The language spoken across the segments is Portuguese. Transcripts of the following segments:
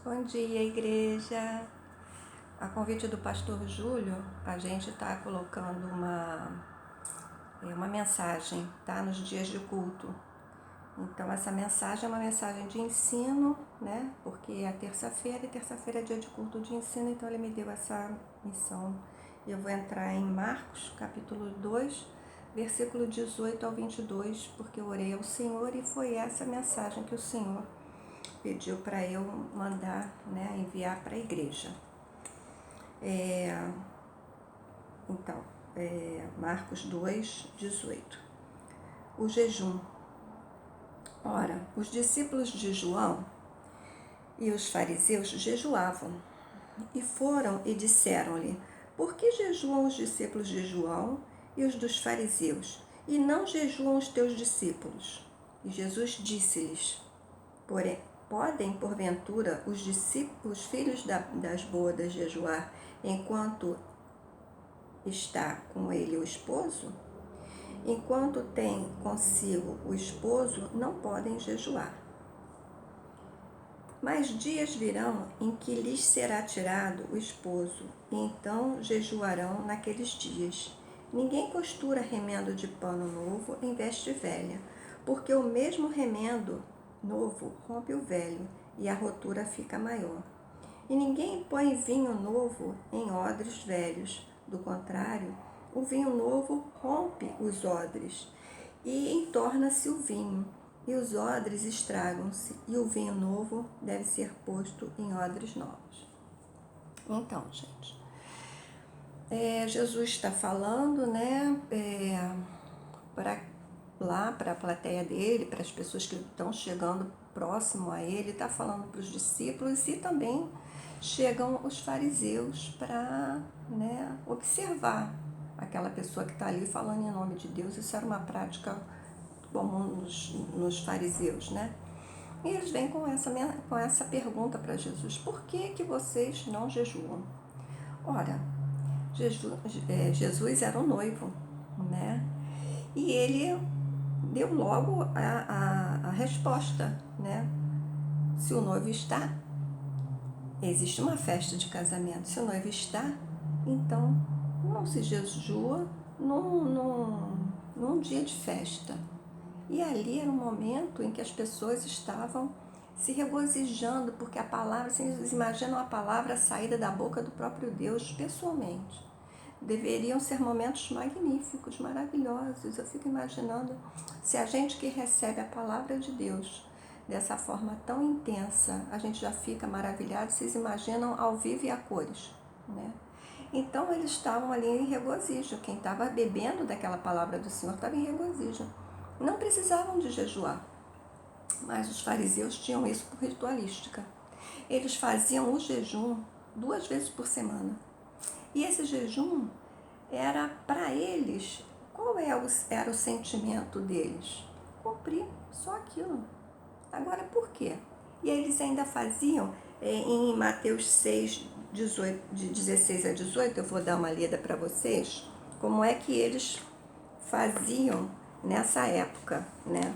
Bom dia, igreja. A convite do pastor Júlio, a gente está colocando uma mensagem, tá? Nos dias de culto. Então, essa mensagem é uma mensagem de ensino, né? Porque é terça-feira e terça-feira é dia de culto de ensino, então ele me deu essa missão. Eu vou entrar em Marcos, capítulo 2, versículo 18 ao 22, porque eu orei ao Senhor e foi essa mensagem que o Senhor pediu para eu mandar, né, enviar para a igreja. Então, Marcos 2, 18. O jejum. Ora, os discípulos de João e os fariseus jejuavam, e foram e disseram-lhe: por que jejuam os discípulos de João e os dos fariseus, e não jejuam os teus discípulos? E Jesus disse-lhes: porém, podem, porventura, os filhos das bodas jejuar enquanto está com ele o esposo? Enquanto tem consigo o esposo, não podem jejuar. Mas dias virão em que lhes será tirado o esposo, e então jejuarão naqueles dias. Ninguém costura remendo de pano novo em veste velha, porque o mesmo remendo novo rompe o velho, e a rotura fica maior. E ninguém põe vinho novo em odres velhos, do contrário, o vinho novo rompe os odres, e entorna-se o vinho, e os odres estragam-se, e o vinho novo deve ser posto em odres novos. Então, gente, Jesus está falando, né, para a plateia dele, para as pessoas que estão chegando próximo a ele, está falando para os discípulos e também chegam os fariseus para, né, observar aquela pessoa que está ali falando em nome de Deus. Isso era uma prática comum nos fariseus, né? E eles vêm com essa pergunta para Jesus: por que vocês não jejuam? Ora, Jesus era o noivo, né? E ele deu logo a resposta, né? Se o noivo está, existe uma festa de casamento. Se o noivo está, então não se jejua num dia de festa. E ali era um momento em que as pessoas estavam se regozijando, porque a palavra, vocês imaginam a palavra saída da boca do próprio Deus pessoalmente. Deveriam ser momentos magníficos, maravilhosos. Eu fico imaginando se a gente que recebe a palavra de Deus dessa forma tão intensa, a gente já fica maravilhado. Vocês imaginam ao vivo e a cores, né? Então eles estavam ali em regozijo. Quem estava bebendo daquela palavra do Senhor estava em regozijo. Não precisavam de jejuar, mas os fariseus tinham isso por ritualística. Eles faziam o jejum 2 vezes por semana. E esse jejum era para eles, qual era o sentimento deles? Cumprir só aquilo. Agora, por quê? E aí eles ainda faziam, em Mateus 6, 18, de 16 a 18, eu vou dar uma lida para vocês, como é que eles faziam nessa época, né?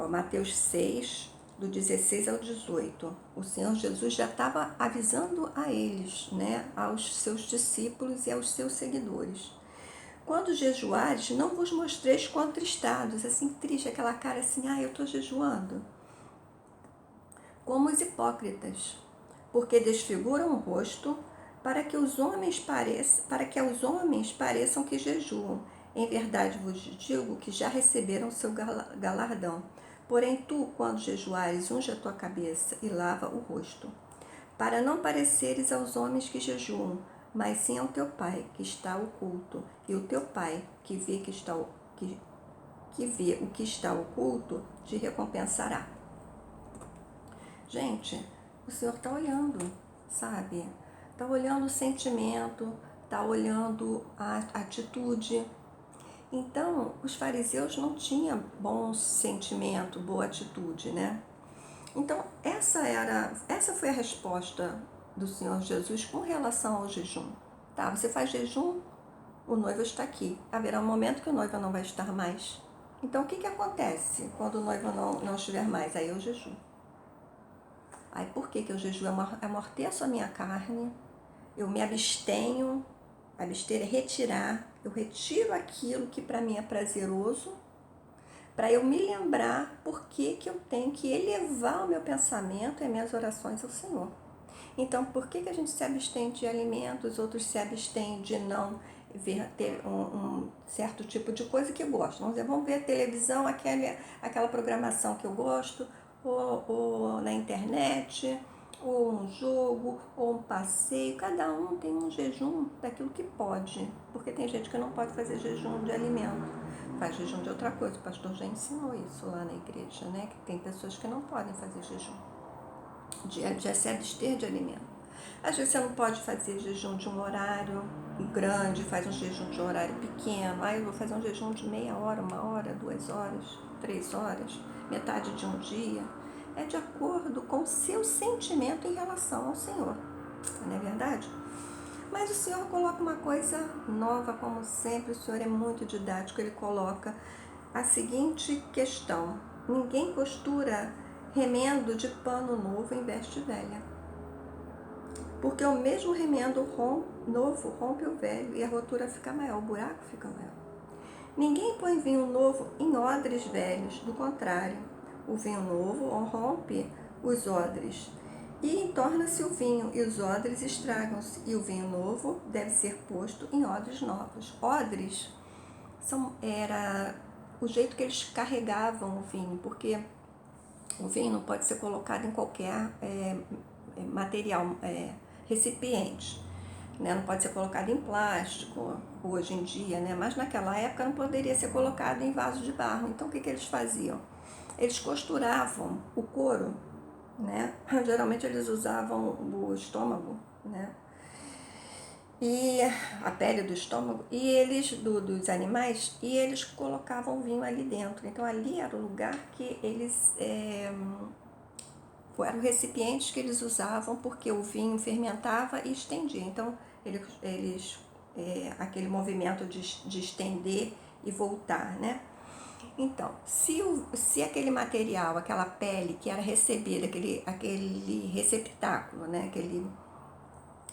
Mateus 6, do 16 ao 18. O Senhor Jesus já estava avisando a eles, né, aos seus discípulos e aos seus seguidores. Quando jejuares, não vos mostreis contristados, assim, triste, aquela cara assim, eu estou jejuando. Como os hipócritas, porque desfiguram o rosto para que aos homens pareçam que jejuam. Em verdade vos digo que já receberam seu galardão. Porém tu, quando jejuares, unge a tua cabeça e lava o rosto, para não pareceres aos homens que jejuam, mas sim ao teu Pai que está oculto, e o teu Pai que vê o que está oculto te recompensará. Gente, o Senhor está olhando, sabe? Está olhando o sentimento, está olhando a atitude. Então, os fariseus não tinham bom sentimento, boa atitude, né? Então, essa foi a resposta do Senhor Jesus com relação ao jejum. Tá, você faz jejum, o noivo está aqui. Haverá um momento que o noivo não vai estar mais. Então, o que acontece quando o noivo não estiver mais? Aí eu jejum. Aí por que eu jejuo? Eu amorteço a minha carne, eu me abstenho, abster é retirar, eu retiro aquilo que para mim é prazeroso, para eu me lembrar por que eu tenho que elevar o meu pensamento e as minhas orações ao Senhor. Então, por que a gente se abstém de alimentos, outros se abstêm de não ver ter um certo tipo de coisa que eu gosto? Vamos ver a televisão, aquela programação que eu gosto, ou na internet, ou um jogo, ou um passeio. Cada um tem um jejum daquilo que pode, porque tem gente que não pode fazer jejum de alimento, faz jejum de outra coisa. O pastor já ensinou isso lá na igreja, né? Que tem pessoas que não podem fazer jejum, de se abster de alimento. Às vezes você não pode fazer jejum de um horário grande, faz um jejum de um horário pequeno. Eu vou fazer um jejum de meia hora, 1 hora, 2 horas, 3 horas, metade de um dia. É de acordo com o seu sentimento em relação ao Senhor, não é verdade? Mas o Senhor coloca uma coisa nova, como sempre. O Senhor é muito didático. Ele coloca a seguinte questão: ninguém costura remendo de pano novo em veste velha, porque o mesmo remendo novo rompe o velho e a rotura fica maior, o buraco fica maior. Ninguém põe vinho novo em odres velhos, do contrário, o vinho novo rompe os odres e torna-se o vinho, e os odres estragam-se, e o vinho novo deve ser posto em odres novos. Odres era o jeito que eles carregavam o vinho, porque o vinho não pode ser colocado em qualquer material, recipiente, né? Não pode ser colocado em plástico hoje em dia, né? Mas naquela época não poderia ser colocado em vaso de barro. Então o que eles faziam? Eles costuravam o couro, né? Geralmente eles usavam o estômago, né? E a pele do estômago, e eles dos animais, e eles colocavam vinho ali dentro. Então ali era o lugar que eles eram recipientes que eles usavam, porque o vinho fermentava e estendia. Então aquele movimento de estender e voltar, né? Então, se aquele material, aquela pele que era recebida, aquele receptáculo, né?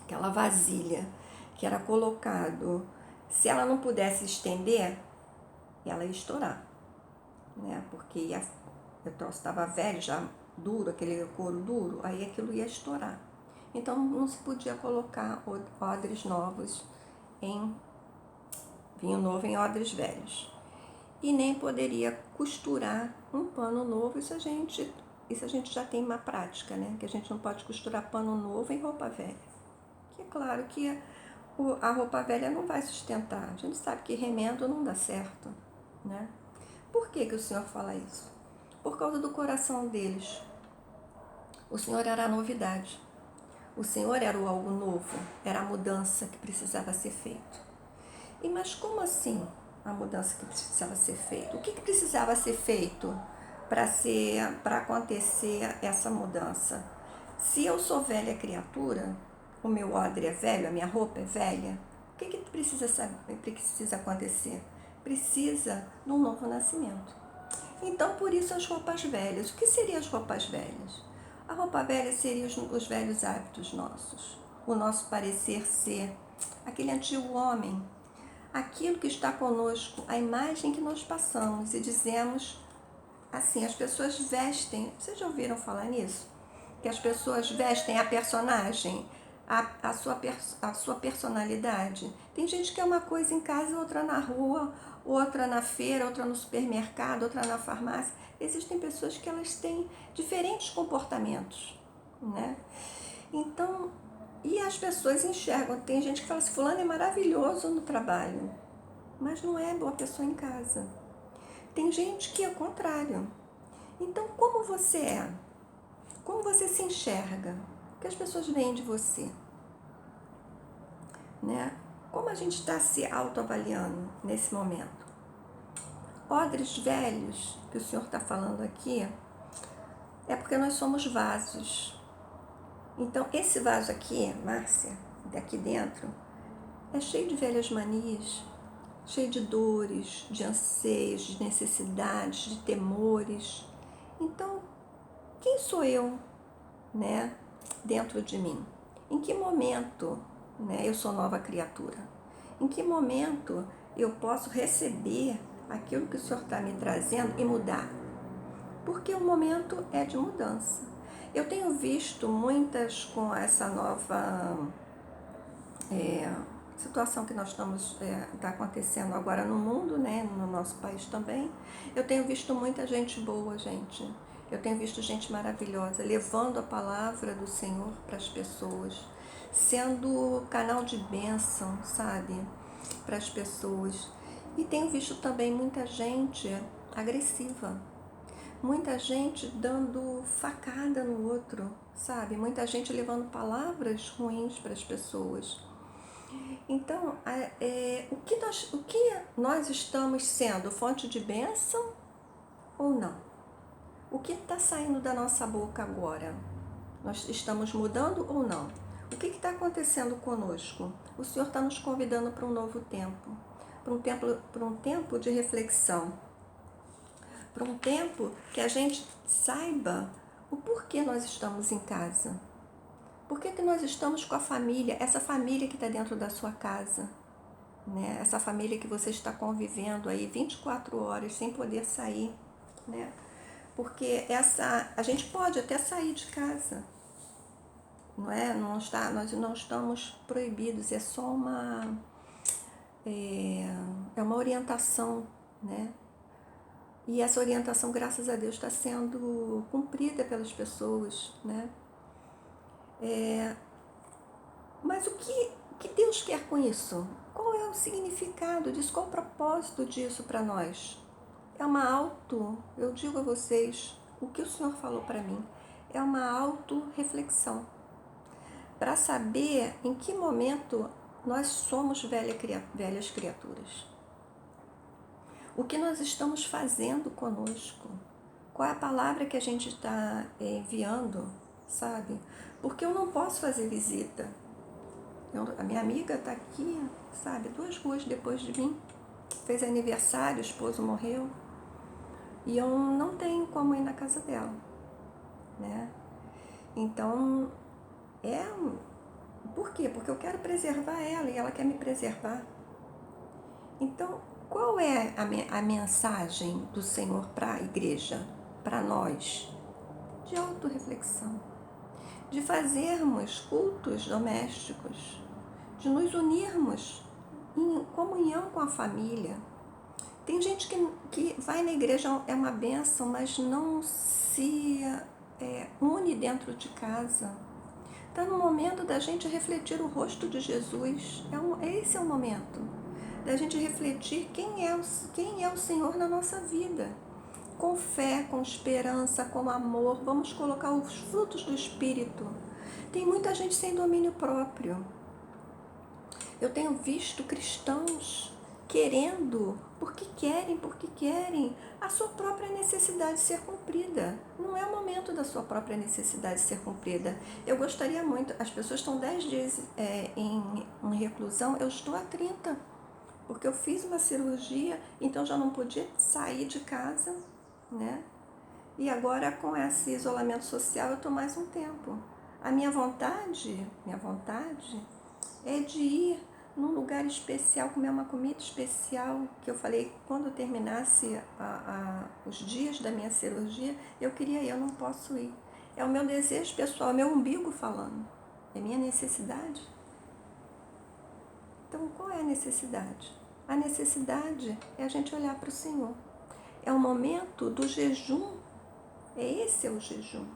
Aquela vasilha que era colocado, se ela não pudesse estender, ela ia estourar, né? Porque o troço estava velho, já duro, aquele couro duro, aí aquilo ia estourar. Então não se podia colocar odres novos vinho novo em odres velhos. E nem poderia costurar um pano novo. Isso a gente já tem uma prática, né? Que a gente não pode costurar pano novo em roupa velha. Que é claro que a roupa velha não vai sustentar. A gente sabe que remendo não dá certo, né? Por que o Senhor fala isso? Por causa do coração deles. O Senhor era a novidade. O Senhor era o algo novo. Era a mudança que precisava ser feita. Mas como assim a mudança que precisava ser feita? O que precisava ser feito para acontecer essa mudança? Se eu sou velha criatura, o meu odre é velho, a minha roupa é velha, o que precisa acontecer? Precisa de um novo nascimento. Então, por isso as roupas velhas. O que seriam as roupas velhas? A roupa velha seria os velhos hábitos nossos. O nosso parecer ser aquele antigo homem, aquilo que está conosco, a imagem que nós passamos e dizemos assim. As pessoas vestem, vocês já ouviram falar nisso? Que as pessoas vestem a personagem, a sua personalidade. Tem gente que é uma coisa em casa, outra na rua, outra na feira, outra no supermercado, outra na farmácia. Existem pessoas que elas têm diferentes comportamentos, né? Então, e as pessoas enxergam. Tem gente que fala assim: fulano é maravilhoso no trabalho, mas não é boa pessoa em casa. Tem gente que é o contrário. Então, como você é? Como você se enxerga? O que as pessoas veem de você? Né? Como a gente está se autoavaliando nesse momento? Odres velhos, que o Senhor está falando aqui, é porque nós somos vasos. Então, esse vaso aqui, Márcia, daqui dentro, é cheio de velhas manias, cheio de dores, de anseios, de necessidades, de temores. Então, quem sou eu né, dentro de mim? Em que momento, né, eu sou nova criatura? Em que momento eu posso receber aquilo que o Senhor está me trazendo e mudar? Porque o momento é de mudança. Eu tenho visto muitas com essa nova situação que nós estamos tá acontecendo agora no mundo, né, no nosso país também. Eu tenho visto muita gente boa, gente. Eu tenho visto gente maravilhosa levando a palavra do Senhor para as pessoas, sendo canal de bênção, sabe, para as pessoas. E tenho visto também muita gente agressiva, muita gente dando facada no outro, sabe? Muita gente levando palavras ruins para as pessoas. Então, o que nós estamos sendo fonte de bênção ou não? O que está saindo da nossa boca agora? Nós estamos mudando ou não? O que está acontecendo conosco? O Senhor está nos convidando para um novo tempo, para um tempo de reflexão, para um tempo que a gente saiba o porquê nós estamos em casa. Por que nós estamos com a família, essa família que está dentro da sua casa, né? Essa família que você está convivendo aí 24 horas sem poder sair, né? Porque a gente pode até sair de casa, não é? Nós não estamos proibidos, é só uma orientação, né? E essa orientação, graças a Deus, está sendo cumprida pelas pessoas, né? Mas o que Deus quer com isso? Qual é o significado disso? Qual o propósito disso para nós? É eu digo a vocês, o que o Senhor falou para mim, é uma auto-reflexão, para saber em que momento nós somos velhas criaturas. O que nós estamos fazendo conosco? Qual é a palavra que a gente está enviando, sabe? Porque eu não posso fazer visita. A minha amiga está aqui, sabe, 2 ruas depois de mim. Fez aniversário, o esposo morreu. E eu não tenho como ir na casa dela, né? Então, por quê? Porque eu quero preservar ela e ela quer me preservar. Então, qual é a mensagem do Senhor para a igreja, para nós? De autorreflexão, de fazermos cultos domésticos, de nos unirmos em comunhão com a família. Tem gente que vai na igreja, é uma bênção, mas não se une dentro de casa. Está no momento da gente refletir o rosto de Jesus. Esse é o momento da gente refletir quem é o Senhor na nossa vida. Com fé, com esperança, com amor, vamos colocar os frutos do Espírito. Tem muita gente sem domínio próprio. Eu tenho visto cristãos querendo, porque querem a sua própria necessidade ser cumprida. Não é o momento da sua própria necessidade ser cumprida. Eu gostaria muito, as pessoas estão 10 dias em reclusão, eu estou há 30, porque eu fiz uma cirurgia, então já não podia sair de casa, né? E agora com esse isolamento social eu estou mais um tempo. A minha vontade é de ir num lugar especial, comer uma comida especial, que eu falei, quando eu terminasse os dias da minha cirurgia, eu queria ir, eu não posso ir. É o meu desejo pessoal, é o meu umbigo falando, é minha necessidade. Então, qual é a necessidade? A necessidade é a gente olhar para o Senhor. É o momento do jejum, esse é o jejum.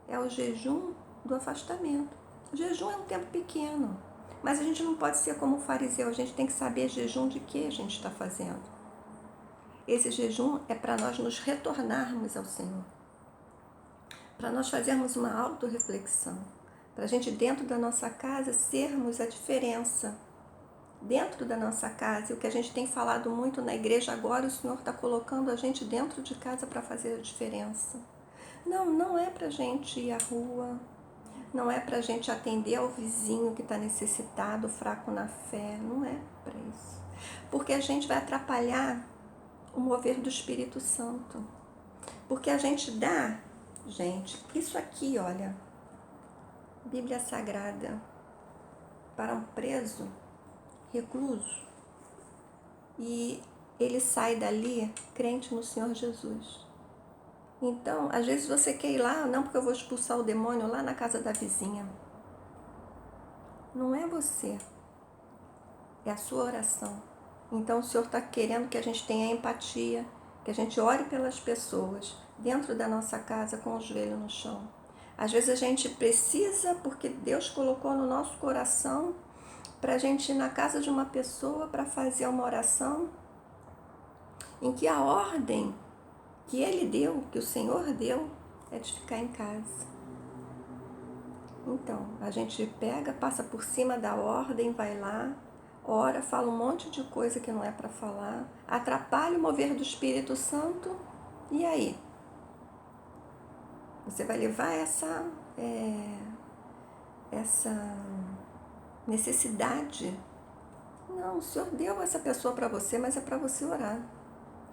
É o jejum do afastamento. O jejum é um tempo pequeno, mas a gente não pode ser como o fariseu, a gente tem que saber jejum de que a gente está fazendo. Esse jejum é para nós nos retornarmos ao Senhor, para nós fazermos uma autorreflexão, para a gente dentro da nossa casa sermos a diferença. Dentro da nossa casa, e o que a gente tem falado muito na igreja agora, o Senhor está colocando a gente dentro de casa para fazer a diferença. Não é para a gente ir à rua, não é para a gente atender ao vizinho que está necessitado, fraco na fé, não é para isso. Porque a gente vai atrapalhar o mover do Espírito Santo. Porque a gente dá, gente, isso aqui, olha, Bíblia Sagrada para um preso, recluso, e ele sai dali crente no Senhor Jesus. Então, às vezes você quer ir lá, não porque eu vou expulsar o demônio lá na casa da vizinha. Não é você, é a sua oração. Então, o Senhor está querendo que a gente tenha empatia, que a gente ore pelas pessoas dentro da nossa casa com o joelho no chão. Às vezes a gente precisa, porque Deus colocou no nosso coração, para a gente ir na casa de uma pessoa para fazer uma oração em que a ordem que Ele deu, que o Senhor deu, é de ficar em casa. Então, a gente pega, passa por cima da ordem, vai lá, ora, fala um monte de coisa que não é para falar, atrapalha o mover do Espírito Santo, e aí? Você vai levar essa necessidade? Não, o Senhor deu essa pessoa para você, mas é para você orar.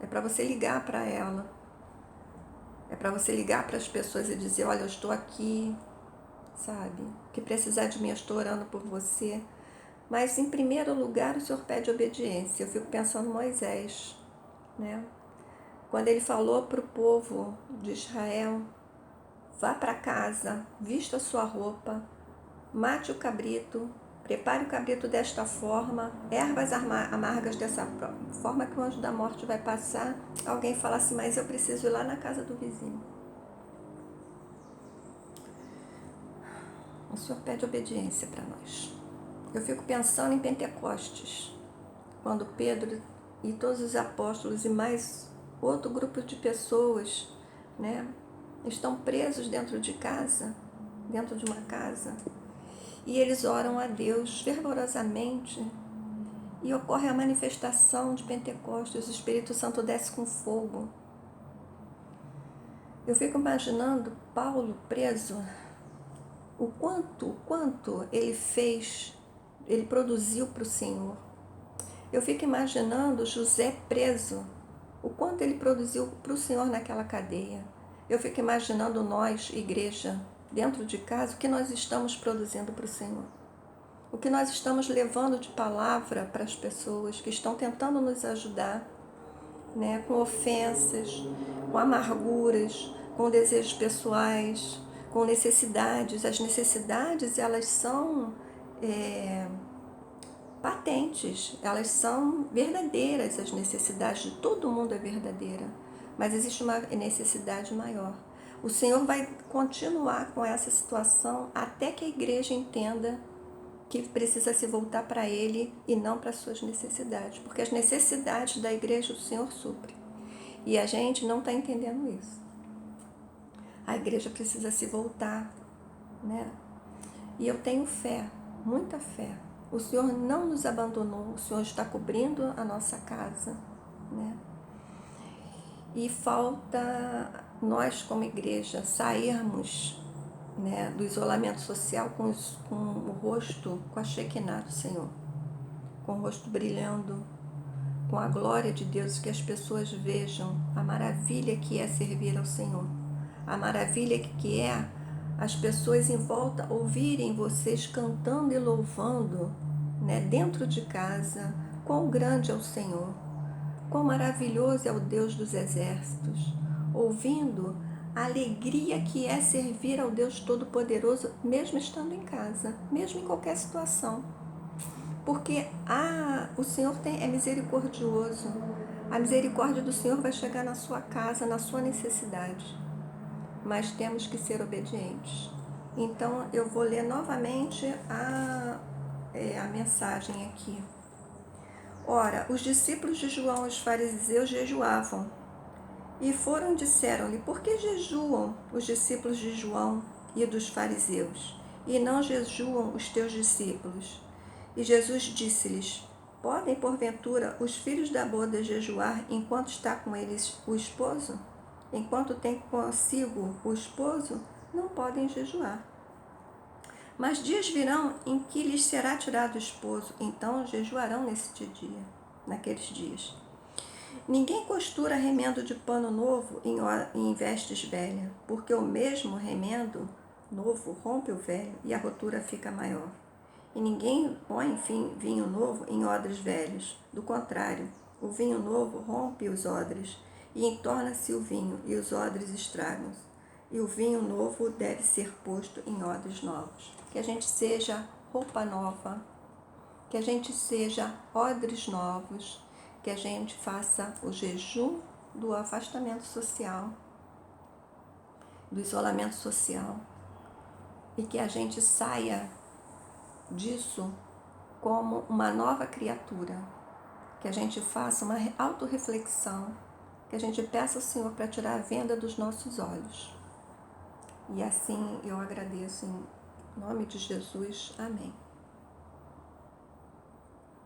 É para você ligar para ela. É para você ligar para as pessoas e dizer, olha, eu estou aqui, sabe? O que precisar de mim, eu estou orando por você. Mas, em primeiro lugar, o Senhor pede obediência. Eu fico pensando em Moisés, né? Quando ele falou para o povo de Israel, vá para casa, vista a sua roupa, mate o cabrito, prepare o cabrito desta forma, ervas amargas dessa forma que o anjo da morte vai passar. Alguém fala assim, mas eu preciso ir lá na casa do vizinho. O Senhor pede obediência para nós. Eu fico pensando em Pentecostes, quando Pedro e todos os apóstolos e mais outro grupo de pessoas, né, estão presos dentro de casa, dentro de uma casa, e eles oram a Deus fervorosamente, e ocorre a manifestação de Pentecostes, o Espírito Santo desce com fogo. Eu fico imaginando Paulo preso, o quanto ele fez, ele produziu para o Senhor. Eu fico imaginando José preso, o quanto ele produziu para o Senhor naquela cadeia. Eu fico imaginando nós, igreja, dentro de casa, o que nós estamos produzindo para o Senhor. O que nós estamos levando de palavra para as pessoas que estão tentando nos ajudar, né, com ofensas, com amarguras, com desejos pessoais, com necessidades. As necessidades, elas são patentes, elas são verdadeiras, as necessidades de todo mundo é verdadeira, mas existe uma necessidade maior. O Senhor vai continuar com essa situação até que a igreja entenda que precisa se voltar para Ele e não para as suas necessidades, porque as necessidades da igreja o Senhor supre. E a gente não está entendendo isso. A igreja precisa se voltar, né? E eu tenho fé, muita fé. O Senhor não nos abandonou, o Senhor está cobrindo a nossa casa, né? E falta nós, como igreja, sairmos, né, do isolamento social com o rosto, com a Shekinah do Senhor, com o rosto brilhando, com a glória de Deus, que as pessoas vejam a maravilha que é servir ao Senhor, a maravilha que é as pessoas em volta ouvirem vocês cantando e louvando, né, dentro de casa, quão grande é o Senhor, quão maravilhoso é o Deus dos exércitos, ouvindo a alegria que é servir ao Deus Todo-Poderoso, mesmo estando em casa, mesmo em qualquer situação. Porque o Senhor é misericordioso. A misericórdia do Senhor vai chegar na sua casa, na sua necessidade. Mas temos que ser obedientes. Então, eu vou ler novamente a mensagem aqui. Ora, os discípulos de João e os fariseus jejuavam. E foram e disseram-lhe, por que jejuam os discípulos de João e dos fariseus, e não jejuam os teus discípulos? E Jesus disse-lhes, podem, porventura, os filhos da boda jejuar enquanto está com eles o esposo? Enquanto tem consigo o esposo, não podem jejuar. Mas dias virão em que lhes será tirado o esposo, então jejuarão naqueles dias. Ninguém costura remendo de pano novo em vestes velhas, porque o mesmo remendo novo rompe o velho e a rotura fica maior. E ninguém põe, enfim, vinho novo em odres velhos. Do contrário, o vinho novo rompe os odres, e entorna-se o vinho, e os odres estragam-se. E o vinho novo deve ser posto em odres novos. Que a gente seja roupa nova, que a gente seja odres novos, que a gente faça o jejum do afastamento social, do isolamento social, e que a gente saia disso como uma nova criatura, que a gente faça uma autorreflexão, que a gente peça ao Senhor para tirar a venda dos nossos olhos. E assim eu agradeço em nome de Jesus. Amém.